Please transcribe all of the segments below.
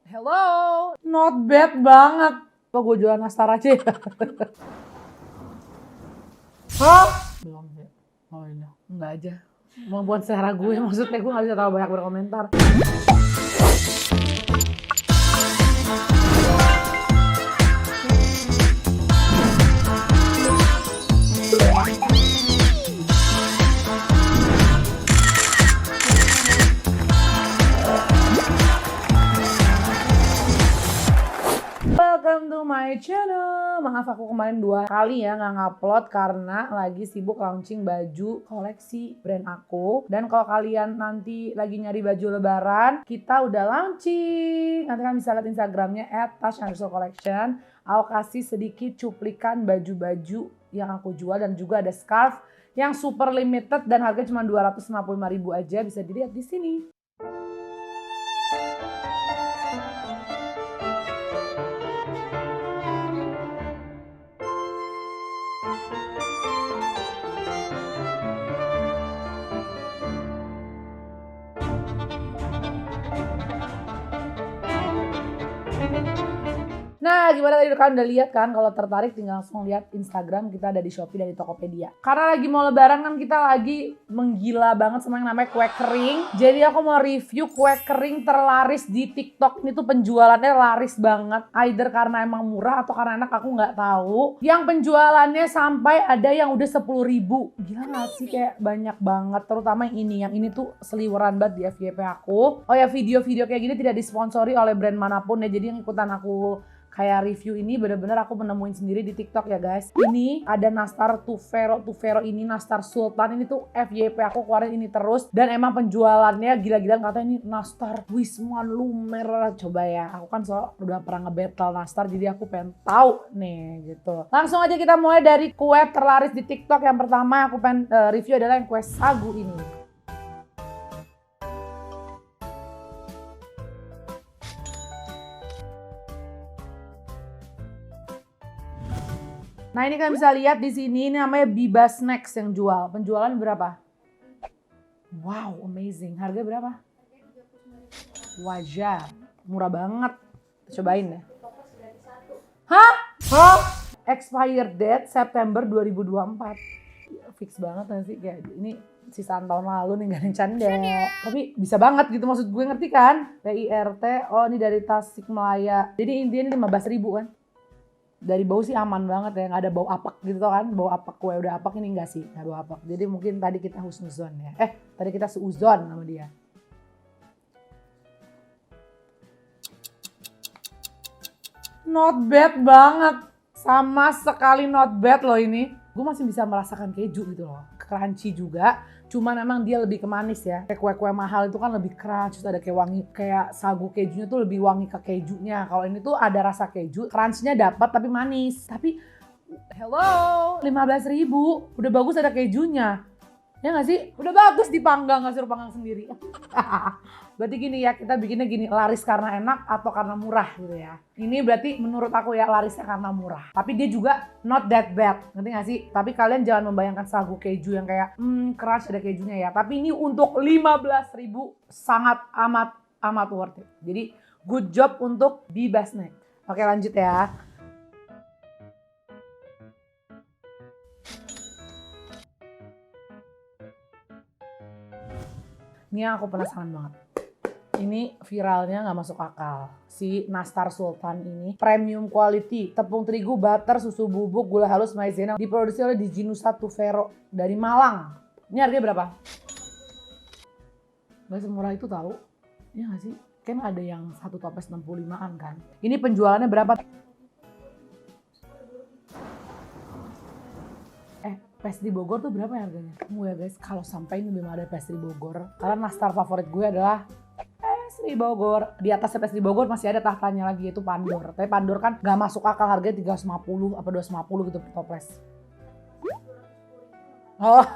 Hello, not bad banget. Apa gue jualan nastar aja ya? Hah? Belum sih. Oh iya, enggak aja. Mau buat selera gue, maksudnya gue gak bisa terlalu banyak berkomentar. Welcome to my channel. Maaf aku kemarin 2 kali ya nggak ngupload karena lagi sibuk launching baju koleksi brand aku. Dan kalau kalian nanti lagi nyari baju lebaran, kita udah launching. Nanti kalian bisa lihat Instagramnya @tash_collection. Aku kasih sedikit cuplikan baju-baju yang aku jual dan juga ada scarf yang super limited dan harga cuma 255.000 aja, bisa dilihat di sini. Nah, gimana tadi kalian udah lihat kan? Kalau tertarik tinggal langsung lihat Instagram kita ada di Shopee dan di Tokopedia. Karena lagi mau lebaran kan kita lagi menggila banget sama yang namanya kue kering. Jadi aku mau review kue kering terlaris di TikTok. Ini tuh penjualannya laris banget. Either karena emang murah atau karena enak, aku nggak tahu. Yang penjualannya sampai ada yang udah 10.000. Gila nggak sih? Kayak banyak banget. Terutama yang ini. Yang ini tuh seliweran banget di FYP aku. Oh ya, video-video kayak gini tidak disponsori oleh brand manapun ya. Jadi yang ikutan aku kayak review ini bener-bener aku menemuin sendiri di TikTok ya guys. Ini ada nastar Tufero ini nastar Sultan, ini tuh FYP aku keluarin ini terus dan emang penjualannya gila-gilaan. Katanya ini nastar Wisman Lumer. Coba ya, aku kan udah pernah nge-battle nastar jadi aku pengen tahu nih gitu. Langsung aja kita mulai dari kue terlaris di TikTok. Yang pertama aku pengen review adalah yang kue sagu ini. Nah, ini kalian bisa lihat di sini, ini namanya Biba Snacks yang jual. Penjualan berapa? Wow, amazing. Harga berapa? Wajar. Murah banget. Cobain ya. Hah? Hah? Expired date September 2024. Fix banget gak sih? Kayak ini sisaan tahun lalu nih, gak ada yang canda. Tapi bisa banget gitu, maksud gue, ngerti kan? PIRT, oh ini dari Tasikmalaya. Jadi intinya ini 15.000 kan? Dari bau sih aman banget ya, nggak ada bau apak gitu kan, bau apak kue udah apak, ini enggak sih, nggak bau apak. Jadi mungkin tadi kita husnuzon ya, tadi kita seuzon sama dia. Not bad banget, sama sekali not bad loh ini. Gue masih bisa merasakan keju gitu loh, crunchy juga. Cuman memang dia lebih ke manis ya. Kayak kue-kue mahal itu kan lebih crunch, terus ada kayak wangi, kayak sagu kejunya tuh lebih wangi ke kejunya. Kalau ini tuh ada rasa keju, crunchnya dapat tapi manis. Tapi hello, 15.000, udah bagus ada kejunya. Ya nggak sih? Udah bagus dipanggang, nggak suruh panggang sendiri. Berarti gini ya, kita bikinnya gini, laris karena enak atau karena murah gitu ya. Ini berarti menurut aku ya larisnya karena murah. Tapi dia juga not that bad, ngerti gak sih? Tapi kalian jangan membayangkan sagu keju yang kayak crunch ada kejunya ya. Tapi ini untuk 15.000 sangat amat worth it. Jadi good job untuk Biba Snack. Oke, lanjut ya. Ini yang aku penasaran banget. Ini viralnya nggak masuk akal. Si nastar Sultan ini premium quality, tepung terigu, butter, susu bubuk, gula halus, maizena, diproduksi oleh Dijinusa Tufero dari Malang. Ini harganya berapa? Gak semurah itu tahu. Iya nggak sih? Kan ada yang satu toples 65-an kan. Ini penjualannya berapa? Pastry Bogor tuh berapa ya harganya? Tunggu ya guys, kalau sampai ini belum ada pastry Bogor. Karena nastar favorit gue adalah pastry Bogor. Di atasnya pastry Bogor masih ada tahtanya lagi, yaitu Pandor. Tapi Pandor kan gak masuk akal, harganya 350 apa 250 gitu per toples. Oh,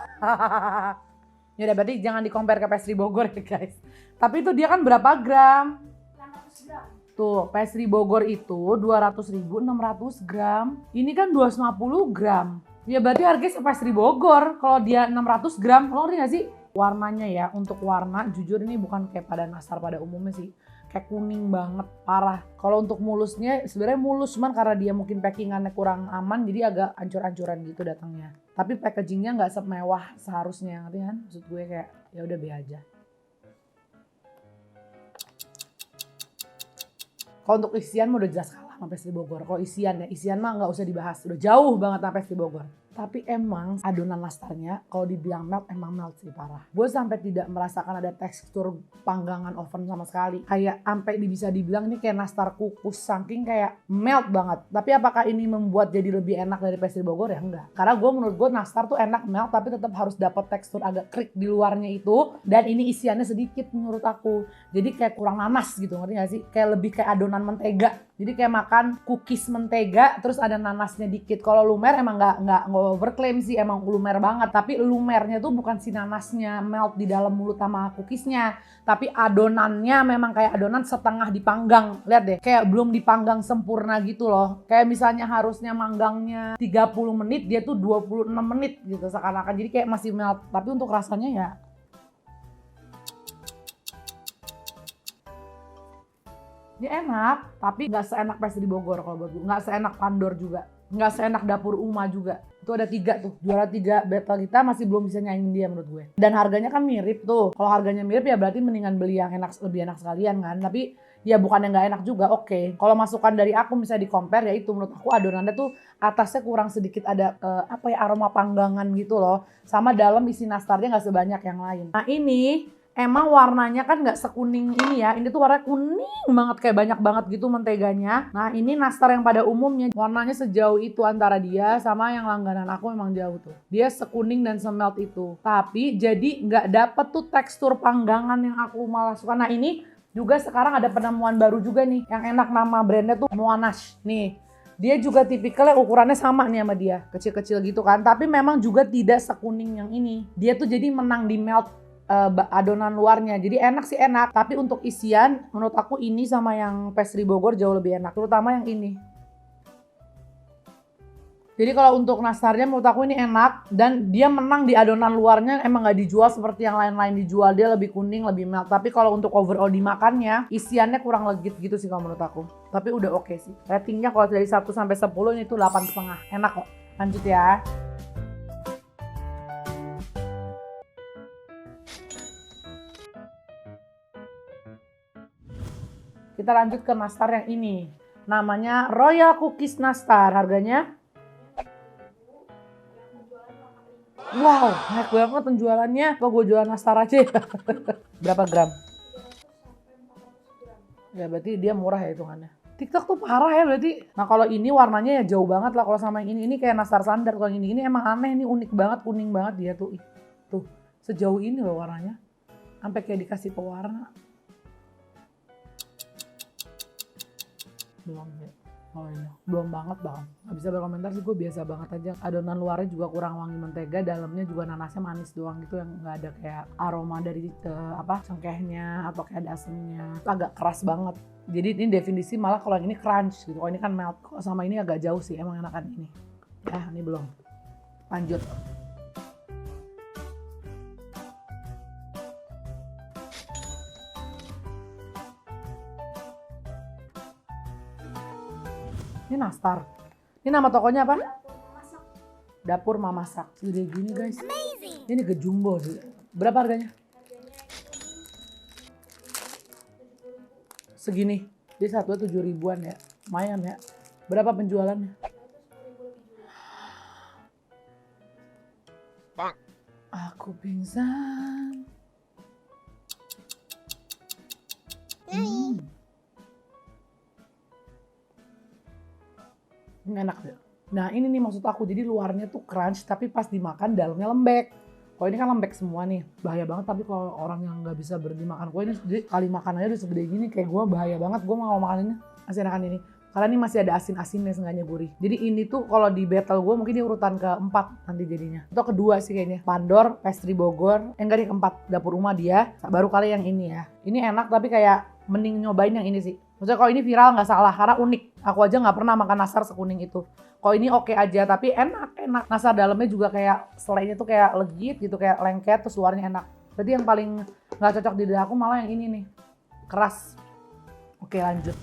yaudah berarti jangan di-compare ke pastry Bogor ya guys. Tapi itu dia kan berapa gram? 600 gram. Tuh, pastry Bogor itu 200.000, 600 gram. Ini kan 250 gram. Ya berarti harganya sepastry Bogor. Kalau dia 600 gram, lo ngerti gak sih? Warnanya ya, untuk warna jujur ini bukan kayak pada nastar pada umumnya sih. kayak kuning banget, parah. Kalau untuk mulusnya sebenarnya mulus, cuman karena dia mungkin packingannya kurang aman jadi agak ancur-ancuran gitu datangnya. Tapi packagingnya nggak semewah seharusnya, ngerti kan? Maksud gue kayak ya udah be aja. Kalau untuk isian mah udah jelas kalah sama Pastry Bogor. Kalau isian mah nggak usah dibahas, udah jauh banget sama Pastry Bogor. Tapi emang adonan nastarnya kalau dibilang melt emang melt sih parah. Gue sampai tidak merasakan ada tekstur panggangan oven sama sekali. Kayak sampai bisa dibilang ini kayak nastar kukus saking kayak melt banget. Tapi apakah ini membuat jadi lebih enak dari Pastry Bogor? Ya enggak. Karena menurut gue nastar tuh enak melt tapi tetap harus dapat tekstur agak krik di luarnya itu. Dan ini isiannya sedikit menurut aku. Jadi kayak kurang nanas gitu, ngerti gak sih? Kayak lebih kayak adonan mentega. Jadi kayak makan cookies mentega terus ada nanasnya dikit. Kalau lumer emang nggak overclaim sih, emang lumer banget. Tapi lumernya tuh bukan si nanasnya melt di dalam mulut sama cookiesnya, tapi adonannya memang kayak adonan setengah dipanggang. Lihat deh, kayak belum dipanggang sempurna gitu loh. Kayak misalnya harusnya manggangnya 30 menit, dia tuh 26 menit gitu seakan-akan. Jadi kayak masih melt. Tapi untuk rasanya ya dia enak, tapi nggak seenak Pastry Bogor kalau buat gue. Nggak seenak Pandor juga. Nggak seenak Dapur Uma juga. Itu ada 3 tuh. Juara 3 battle kita masih belum bisa nyaingin dia menurut gue. Dan harganya kan mirip tuh. Kalau harganya mirip ya berarti mendingan beli yang enak, lebih enak sekalian kan. Tapi ya bukan yang nggak enak juga, oke. Kalau masukan dari aku misalnya di compare ya itu menurut aku adonannya tuh atasnya kurang sedikit ada aroma panggangan gitu loh. Sama dalam isi nastarnya nggak sebanyak yang lain. Nah ini emang warnanya kan nggak sekuning ini ya. Ini tuh warna kuning banget, kayak banyak banget gitu menteganya. Nah ini nastar yang pada umumnya warnanya sejauh itu antara dia sama yang langganan aku memang jauh tuh. Dia sekuning dan semelt itu. Tapi jadi nggak dapet tuh tekstur panggangan yang aku malah suka. Nah ini juga sekarang ada penemuan baru juga nih. Yang enak nama brandnya tuh Moanash. Nih. Dia juga tipikalnya ukurannya sama nih sama dia. Kecil-kecil gitu kan. Tapi memang juga tidak sekuning yang ini. Dia tuh jadi menang di melt adonan luarnya. Jadi enak sih enak, tapi untuk isian menurut aku ini sama yang Pastry Bogor jauh lebih enak, terutama yang ini. Jadi kalau untuk nastarnya menurut aku ini enak dan dia menang di adonan luarnya, emang nggak dijual seperti yang lain-lain dijual, dia lebih kuning, lebih melt. Tapi kalau untuk overall dimakannya, isiannya kurang legit gitu sih kalau menurut aku. Tapi udah oke sih. Ratingnya kalau dari 1 sampai 10 ini tuh 8,5. Enak kok. Lanjut ya. Kita lanjut ke nastar yang ini. Namanya Royal Cookies Nastar. Harganya wow, naik banget penjualannya. Apa gue jualan nastar aja ya? Berapa gram? Ya berarti dia murah ya hitungannya. TikTok tuh parah ya berarti. Nah kalau ini warnanya ya jauh banget lah kalau sama yang ini. Ini kayak nastar standar. Kalau ini emang aneh, ini unik banget, kuning banget dia tuh. Tuh, sejauh ini loh warnanya. Sampai kayak dikasih pewarna. Belum ya. Oh iya, belum banget bang. Gak bisa berkomentar sih, gue biasa banget aja. Adonan luarnya juga kurang wangi mentega, dalamnya juga nanasnya manis doang gitu, yang nggak ada kayak aroma dari cengkehnya atau kayak ada asemnya. Agak keras banget. Jadi ini definisi malah kalau yang ini crunch gitu. Kalau ini kan melt. Kalau sama ini agak jauh sih, emang enakan ini. Ini belum. Lanjut. Ini nastar. Ini nama tokonya apa? Dapur Mamasak. Segede gini guys. Amazing. Ini gejumbo sih. Berapa harganya? Segini. Jadi satunya 7 ribuan ya. Lumayan ya. Berapa penjualannya? Aku pingsan. Ini enak deh. Nah ini nih maksud aku, jadi luarnya tuh crunch tapi pas dimakan dalamnya lembek. Kalau ini kan lembek semua nih, bahaya banget. Tapi kalau orang yang nggak bisa berhenti makan kue ini, jadi kali makan aja udah segede gini, kayak gue bahaya banget. Gue mau makan ini, masih enakan ini. Karena ini masih ada asin-asinnya, seenggaknya gurih. Jadi ini tuh kalau di battle gue mungkin di urutan keempat nanti jadinya. Atau kedua sih kayaknya. Pandor, Pastry Bogor, enggak di keempat. Dapur Uma dia, baru kali yang ini ya. Ini enak tapi kayak mending nyobain yang ini sih. Maksudnya kalau ini viral nggak salah karena unik. Aku aja nggak pernah makan nastar sekuning itu. Kalau ini oke aja tapi enak. Nastar dalamnya juga kayak selainya tuh kayak legit gitu, kayak lengket terus luarnya enak. Berarti yang paling nggak cocok di lidah aku malah yang ini nih, keras. Oke, lanjut.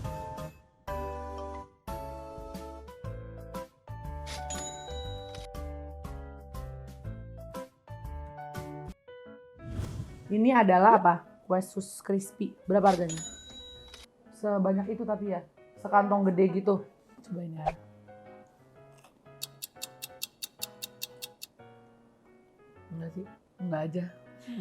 Ini adalah apa? Kue sus crispy. Berapa harganya? Sebanyak itu tapi ya. Sekantong gede gitu. Cobain ya. Enggak sih. Enggak aja.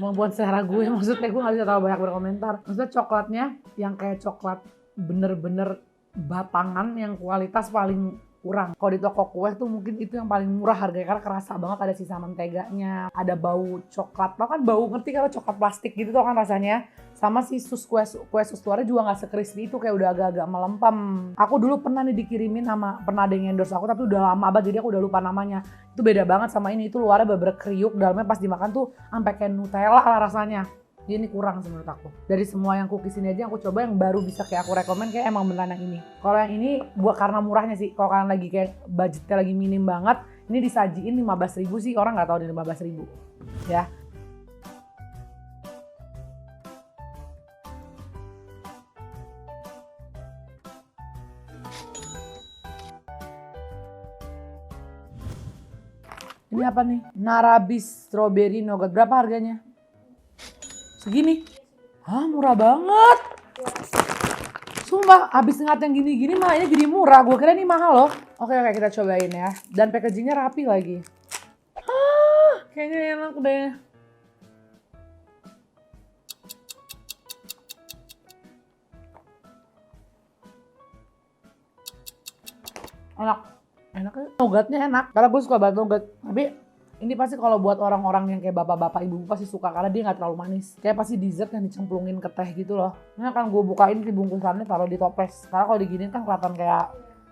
Mau buat selera gue, maksudnya gue gak bisa terlalu banyak berkomentar. Maksudnya coklatnya yang kayak coklat bener-bener batangan yang kualitas paling kurang. Kalau di toko kue tuh mungkin itu yang paling murah harganya karena kerasa banget ada sisa menteganya, ada bau coklat. Tau kan bau, ngerti kalau coklat plastik gitu tuh kan rasanya. Sama si kue sus luarnya juga gak se-crispy itu, kayak udah agak-agak melempem. Aku dulu pernah nih dikirimin sama, pernah ada yang endorse aku tapi udah lama banget jadi aku udah lupa namanya. Itu beda banget sama ini, itu luarnya bener-bener kriuk, dalamnya pas dimakan tuh sampai kayak Nutella lah rasanya. Jadi ini kurang sih menurut aku. Dari semua yang cookies ini aja yang aku coba yang baru bisa kayak aku rekomen kayak emang beneran yang ini. Kalau yang ini buat karena murahnya sih. Kalau kalian lagi kayak budgetnya lagi minim banget, ini disajiin 15.000 sih, orang nggak tahu di 15.000. Ya. Ini apa nih? Narabis strawberry nougat. Berapa harganya? Segini? Hah, murah banget. Sumpah, abis ngeliat yang gini-gini malah ini jadi murah. Gue kira ini mahal loh. Oke, kita cobain ya. Dan packagingnya rapi lagi. Hah, kayaknya enak deh. Enaknya nougatnya enak. Karena gue suka banget nougat. Tapi ini pasti kalau buat orang-orang yang kayak bapak-bapak, ibu pasti suka karena dia nggak terlalu manis. Kayak pasti dessert yang dicemplungin ke teh gitu loh. Ini akan gue bukain di bungkusannya taruh di toples. Karena kalau diginiin kan kelihatan kayak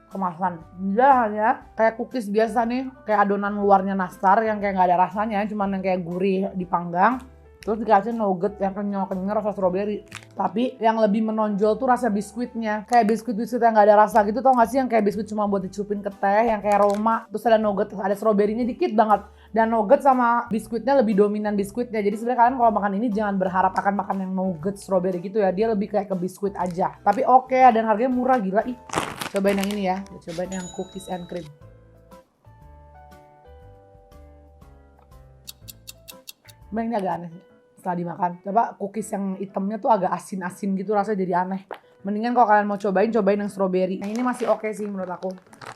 kemasan. Dia hanya kayak cookies biasa nih, kayak adonan luarnya nastar yang kayak nggak ada rasanya, cuman yang kayak gurih dipanggang. Terus dikasih nougat yang kenyal-kenyal rasa strawberry. Tapi yang lebih menonjol tuh rasa biskuitnya. Kayak biskuit-biskuit yang gak ada rasa gitu, tau gak sih? Yang kayak biskuit cuma buat dicupin ke teh, yang kayak Roma. Terus ada nougat, ada strawberry-nya dikit banget. Dan nougat sama biskuitnya lebih dominan biskuitnya. Jadi sebenarnya kalian kalau makan ini jangan berharap akan makan yang nougat strawberry gitu ya. Dia lebih kayak ke biskuit aja. Tapi oke, dan harganya murah gila. Ih, cobain yang ini ya. Cobain yang cookies and cream. Ini agak aneh sih setelah dimakan. Coba cookies yang hitamnya tuh agak asin-asin gitu, rasanya jadi aneh. Mendingan kalau kalian mau cobain yang strawberry. Yang ini masih oke sih menurut aku.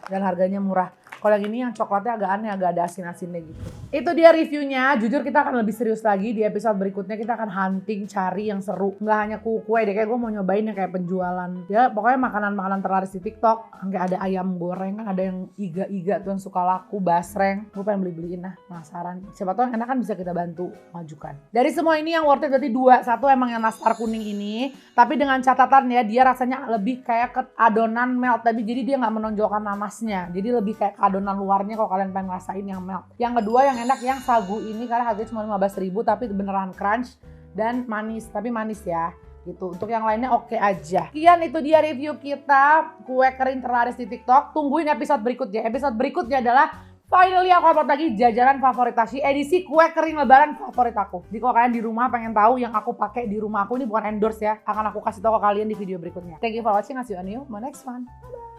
Dan harganya murah. Kalau yang ini yang coklatnya agak aneh, agak ada asin-asinnya gitu. Itu dia reviewnya. Jujur kita akan lebih serius lagi di episode berikutnya. Kita akan hunting, cari yang seru. Nggak hanya kue deh, kayak gue mau nyobain yang kayak penjualan. Ya pokoknya makanan-makanan terlaris di TikTok. Kayak ada ayam goreng, kan ada yang iga-iga tuh yang suka laku, basreng. Gue pengen beli-beliin lah, penasaran. Siapa tahu yang enak kan bisa kita bantu majukan. Dari semua ini yang worth it berarti 2. Satu emang yang nastar kuning ini. Tapi dengan catatan ya, dia rasanya lebih kayak ke adonan melt. Tapi jadi dia nggak menonjolkan nanasnya. Jadi lebih kayak adonan luarnya kalau kalian pengen ngerasain yang melt. Yang kedua yang enak yang sagu ini karena harganya cuma 15.000 tapi beneran crunch dan manis, tapi manis ya gitu. Untuk yang lainnya oke aja. Sekian itu dia review kita kue kering terlaris di TikTok. Tungguin episode berikutnya. Episode berikutnya adalah finally aku upload lagi jajanan favorit Tashy edisi kue kering lebaran favorit aku. Jadi kalau kalian di rumah pengen tahu yang aku pakai di rumah aku, ini bukan endorse ya, akan aku kasih tahu ke kalian di video berikutnya. Thank you for watching, see you on my next one. Bye bye.